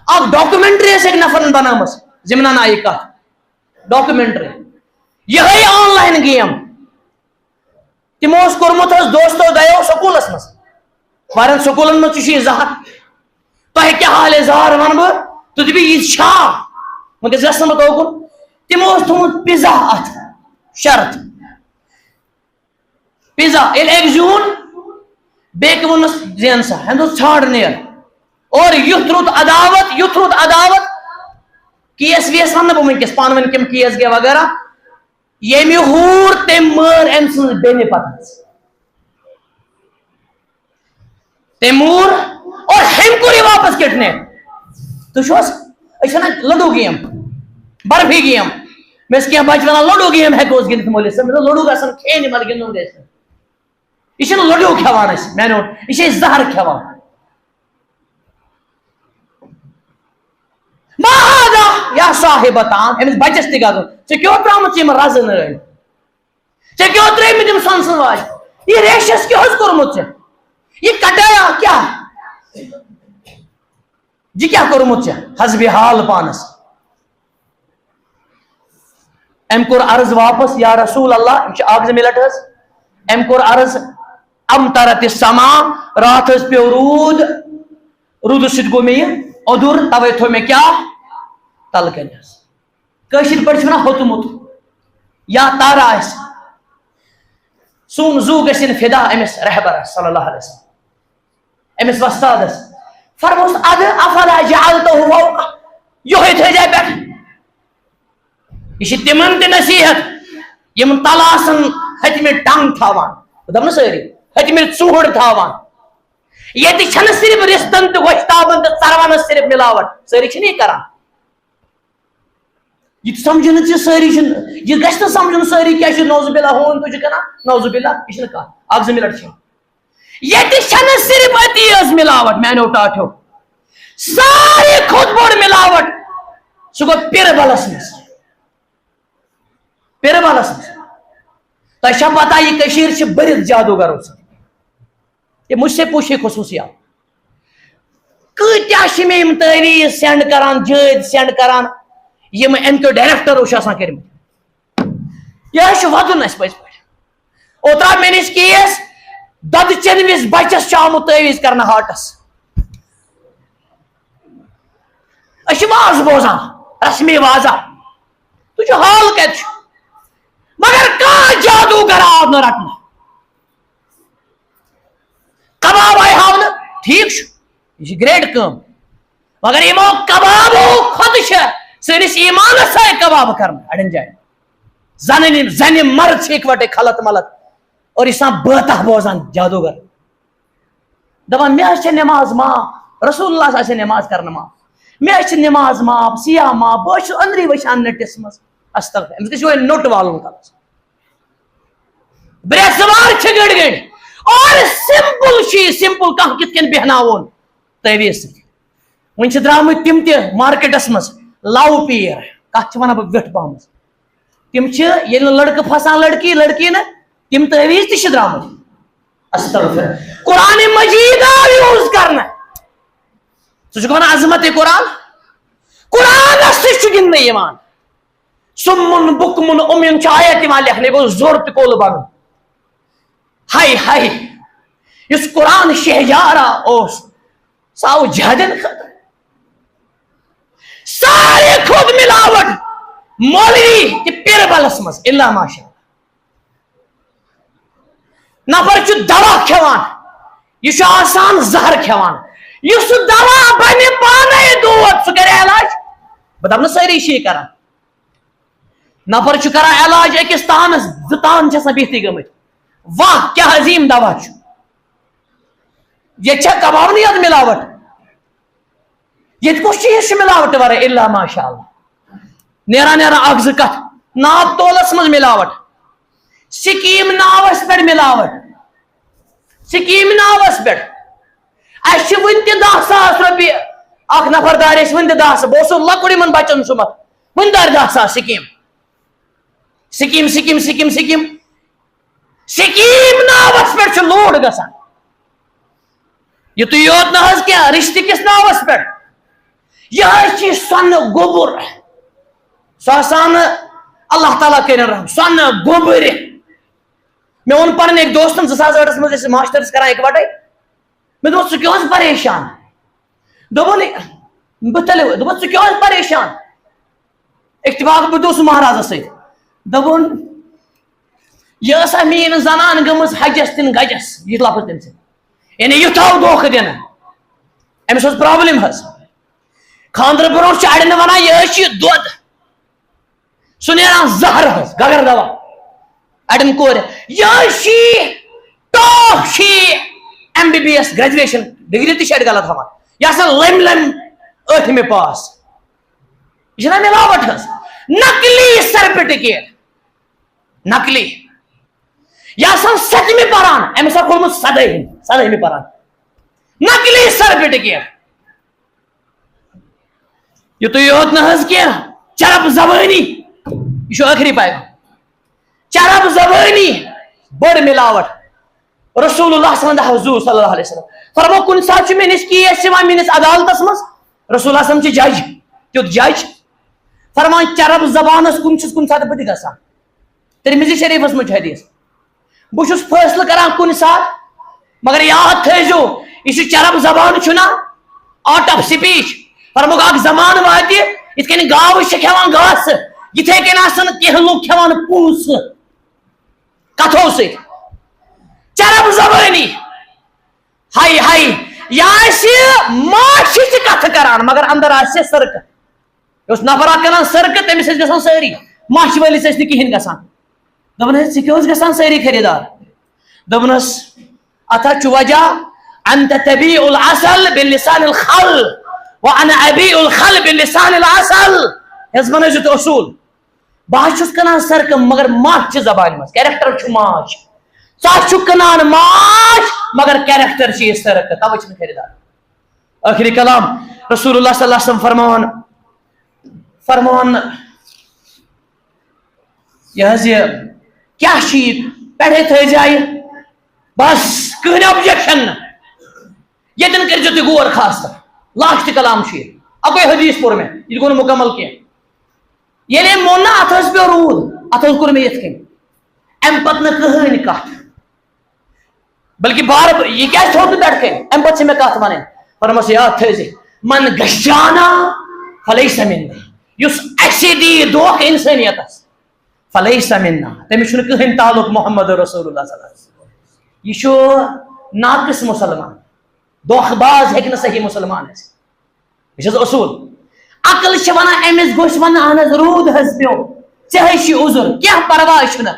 [SPEAKER 1] اکھ ڈاکومنٹری ٲس أکۍ نفرن بنٲمٕژ ضمنن آیہِ کتھ ڈاکومنٹری یِہے آن لاین گیم تِمو اوس کوٚرمُت حظ دوستو دۄیو سکوٗلس منٛز واریاہن سکوٗلن منٛز تہِ چھُ یہِ زہر تۄہہِ کیٛاہ حال اظہار ونہٕ بہٕ تُہۍ دٔپِو یہِ چھا وٕنکیٚس گژھٕ نہٕ بہٕ توکُن تِمو اوس تھوٚومُت پِزا اتھ شرط پِزا ییٚلہِ أکۍ زیوٗن بیٚکہِ ووٚنُس زین سا أمۍ دوٚپ ژھانٛڈ نیر اور یُتھ رُت عداوت کیس ویس ونہٕ بہٕ وٕنکیٚس پانہٕ ؤنۍ کِم کیس گٔے وغیرہ ییٚمہِ ہوٗر تٔمۍ مٲر أمۍ سٕنٛز بیٚنہِ پتہٕ تٔمۍ موٗر اور ہیٚمۍ کوٚر یہِ واپس کِڈنیپ تُہۍ چھِو حظ أسۍ چھِ ونان لوڈو گیم برفی گیم مےٚ ٲسۍ کینٛہہ بچہِ ونان لوڈو گیم ہیٚکو أسۍ گِنٛدِتھ مٲلِس صٲب مےٚ دوٚپ لوڈو گژھن کھیٚنۍ مگر گِنٛدُن گژھِ نہٕ یہ چھِنہٕ لوڈو کھٮ۪وان أسۍ میانیو یہِ چھِ أسۍ زہر کھٮ۪وان یا صاحبتان أمِس بچس تہِ گژھُن ژےٚ کیٛاہ ترٛامٕژ یِم رزٕ نٲلۍ ژےٚ کیٛاہ ترٛٲیمٕتۍ یِم سۄنہٕ سٕنٛز واجہِ یہِ ریشس کیٛاہ حظ کوٚرمُت ژےٚ یہِ کٹایا کیٛاہ یہِ کیٛاہ کوٚرمُت ژےٚ حسبِ حال پانس أمۍ کوٚر عرض واپس یا رسول اللہ أمۍ چھِ اکھ 2 مِنٹ حظ أمۍ کوٚر عرض امطرت السما راتھ حظ پیوٚو روٗدٕ سۭتۍ گوٚو مےٚ یہِ اوٚدُر توے تھوٚو مےٚ کیٛاہ تلہٕ کَنہِ حظ کٲشِر پٲٹھۍ چھِ ونان ہوٚتمُت یا تارا آسہِ سون زوٗ گژھِنۍ فدا أمِس رہبرس صلی اللہ علیہ وسلم أمِس وۄستادس فرموس ادٕ افلا جعلتہُ فوقہ یِہوٚے تھٲیزِ پٮ۪ٹھ یہ چھِ تِمن تہِ نصیحت یِم تلہٕ آسن ہتمہِ ٹنگ تھاوان بہٕ دپہٕ نہٕ سٲری ہتمہِ ژوٗر تھاوان ییٚتہِ چھنہٕ صرف رِستن تہٕ گۄشتابن تہٕ ژروَنس صرف ملاوٹ سٲری چھِنہٕ یہِ کران یہ سمجھو نہٕ ژٕ سٲری چھِنہٕ یہِ گژھِ نہٕ سمجھُن سٲری کیٛاہ چھِ نوزُ باللہ ہوٗن تُہۍ چھِ کران نوزُ باللہ یہِ چھِنہٕ کتھ اکھ 2 مِنٹ چھِ ییٚتہِ چھنہٕ صرف أتی یٲژ ملاوٹ میانیو ٹاٹھیو ساروی کھۄتہٕ بوٚڑ ملاوٹ سُہ گوٚو پِرٕبلس منٛز تۄہہِ چھا پتہ یہِ کٔشیٖر چھِ بٔرِتھ جادوگرو سۭتۍ یہ مجھ سے پوچھے خصوصیات کۭتیاہ چھِ مےٚ یِم تٲویٖز سینڈ کران جٲدۍ سینڈ کران یِم اَمہِ کیو ڈایریکٹرو چھِ آسان کٔرمٕتۍ یہِ حظ چھُ ودُن اَسہِ پٔزۍ پٲٹھۍ اوترٕ مےٚ نِش کیس دۄدٕ چٮ۪نہٕ وِزِ بچس چھُ آمُت تٲویٖز کرنہٕ ہاٹس أسۍ چھِ واز بوزان رسمی وازا تُہۍ چھِو حال کتہِ چھُ مگر کانٛہہ جادوگر آو نہٕ رٹنہٕ کباب آیہِ ہاونہٕ ٹھیٖک چھُ یہِ چھِ گریٹ کٲم مگر یِمو کبابو کھۄتہٕ چھِ سٲنِس ایٖمانس آیہِ کباب کرنہٕ اڑٮ۪ن جاین زنہِ مرد چھِ اِکوٹے خلط ملط اور یہِ چھُ آسان بٲتھا بوزان جادوگر دپان مےٚ حظ چھےٚ نٮ۪ماز معاف رسول اللہ آسہِ نٮ۪ماز کرنہٕ معاف مےٚ حظ چھِ نٮ۪ماز معاف سِیاح معاف بہٕ حظ چھُس أنٛدری وٕچھان نٔٹِس منٛز استغفر أمِس گژھِ یِہوے نوٚٹ والُن کلس برسوار چھ گڑ گڑ اور سمپل چیز سمپل کم کت کن بہناون تعویذ ست ون درامت تم تہ مارکیٹس مز لو پیر کت ونہ بہ ویٹ پہم تم یل لڑکہ پھسان لڑکی نا تم تعویذ تہ درامت استغفر قرآن مجید یوز کرنا ثہ ونان عظمت قرآن قرآن تہ گندن یوان سمن بکمن امین آیت لکھنے گو زور تہ کول بن ہائی ہائی اس قرآن شہجارہ اوس ساو جہدن خطر سارے خود ملاوٹ مولوی کہ پیر بالس مز اللہ ماشاء نفر چھ دوا کھوان یہ آسان زہر کھوان یہ دوا بنی پانے دود سہ کرے علاج بتاؤ نا ساری چھ کران نفر چھ کران علاج اکس تانس زتان چھ بہتی گمت واہ کیا عظیم دوا چھ یہ کبابنیت ملاوٹ یہ کس چیز ملاوٹ ورے اللہ ماشاء اللہ نیران اخ ز کت ناب تولس مز ملاوٹ سکیم ناوس پہ ملاوٹ سکیم ناوس پہ اس ون تہ 10,000 روپیہ اخ نفر دار ون تہ 10 بہ لکڑ من بچن سمت ون دار 10,000 scheme scheme scheme scheme scheme scheme ناوس پہ لوڈ گسان یہ یوت نا کیا رشتہ کس ناوس پہ یہ سن گوبر سہ اللہ تعالیٰ کرن رحم سن گوبر میں اون پن ایک دوستن 2008 مز ماسٹرس کران اکوٹے میں دس ثہ کیوں پریشان دپن بہ تلو دپن ثہ کیوں پریشان اتفاق بہ دوس مہاراجس ست دپن یہ مین زنان گمز حجس تن گجس یہ لفظ تم سے یعنی یہ تھو دھوکہ دن امس پرابلم حس خاندر برو اڑن ونان یہ دود سہ نیران زہر حس گگر دوا اڑن کور یہ ٹاپ MBBS گریجویشن ڈگری تہ اڑ غلط ہاں یہ سا لم لم 8 پاس یہ نا ملاوٹ حس نقلی سرٹیفکیٹ نقلی یہ سا 7 پران امس کھولمت 7 پران نقلی سرٹیفکیٹ یہ یوت نا کی چرب زبانی یہ آخری پائے چرب زبانی بڑ ملاوٹ رسول اللہ صلی اللہ علیہ وسلم فرمو کن سات میس کیس میس عدالتس مز رسول اللہ صلی اللہ علیہ وسلم جج جج فرمان چرب زبانس کن کن سات بہ گسان ترمذی شریفس مجھ حدیث بہ فیصلہ کران کن سات مگر یاد تھو یہ چرب زبان چھنا آرٹ آف سپیچ فرمو اخ زمان وات یت کن گاو کھوان گاس یتھے کن آسن کینٛہہ لوگ کھوان پونس کتھو ست چرب زبانی ہائی ہائی یہ ماچھ کت کران مگر اندر آسہ سرک اس نفر اخ کران سرک تمس گژھان ساری ماچھ ولس نا کہین گژھان دپنس ژٕ کیٛاہ گژھان ساری خریدار دپنس اتھا چھ وجہ انت تبيع العسل باللسان الخل وانا ابيع الخل باللسان العسل حزبنا جت اصول بہت چھس کنان سرک مگر ماچھ زبان مز کیریکٹر چھ ماچھ ژٕ کنان ماچھ مگر کیریکٹر چھ سرک توے چھ خریدار آخری کلام رسول اللہ صلی اللہ علیہ وسلم فرمان یہ کیا پڑھے تھے جائے بس کہین اوبجیکشن یتن کرزو تھی غور خاص کر لاسٹ کلام اکوئی حدیث پور میں یہ گو مکمل کی یعنی مونا اتھس پہ رود اتھس کور میں یت کن ام پت کہین کت بلکہ بار یہ کیا تھوڑ بیٹھ کن ام پت سے میں کت ون فرمس یاد تھے من گشانا فلیس منا یس اسی دی دوک انسانیت فلیس منا تمس کہین تعلق محمد رسول اللہ صلی اللہ علیہ وسلم یہ ناقص مسلمان دھوکہ باز ہیکہ صحیح مسلمان یہ اصول عقل ونان امس گوش ون اہن رود حس پیو ژے عذر کیا پرواہ چھ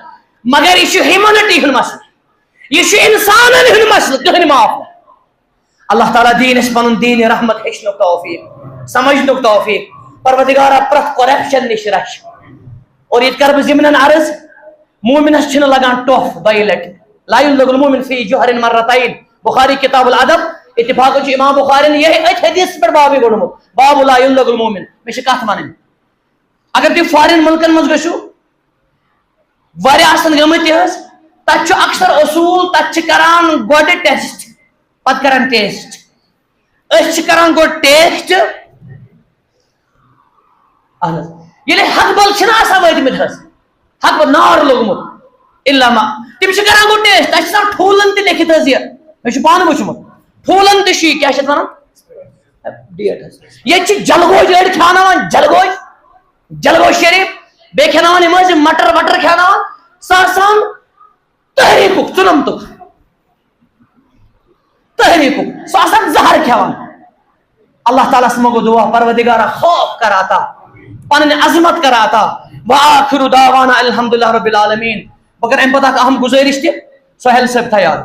[SPEAKER 1] مگر یہ ہیومنٹی ہند مسئلہ یہ انسانن ہند مسئلہ کہین معاف اللہ تعالیٰ دین اس پن دین رحمت ہیچن توفیق سمجھن توفیق پروردگارہ پرت کرپشن نش رچ اور یہ کر ضمن عرض مومنس چھن لگان ٹوف دۄیہِ لٹہِ لا یُلدغ المؤمن فی جوہر مرتين بخاری کتاب الادب اتفاق امام بخاری یہ ات حدیث پر بابی گوڑمت باب لا یلدغ المؤمن میں کت ون اگر تھی فارن ملکن مز گژھو آسن گمت تت اکثر اصول تت کران گوڈ ٹیسٹ پت کران ٹیسٹ اس کران گوڈ ٹیسٹ یل حق بل چھنا آسان وٲتمٕتۍ حظ حق بل نار لوگمت الا ما تم کران گوڈ ٹیسٹ تک ٹھوٗلن تہِ لیکھِتھ حظ یہ مےٚ پانہٕ وٕچھمُت ٹھوٗلن تہِ چھُ یہِ کیٛاہ چھِ اتھ ونان ڈیٹ حظ ییٚتہِ چھِ جلگوج أڑۍ کھیٛاوناوان جلگوج شریف بیٚیہِ کھیٛاوناوان یِم حظ یِم مٹر وٹر کھیٛاوناوان سُہ آسان تحریٖکُک ژُنمتُک تحریٖکُک سُہ آسان زہر کھیٚوان اللہ تعالیٰ سے منگو دعا پروردگارا خوف کر عطا پنٕنۍ عظمت کر عطا وآخر دعوانا الحمدللہ رب العالمین مگر امہِ پتہٕ اکھ اہم گزٲرش تہِ سہیل صٲب تیار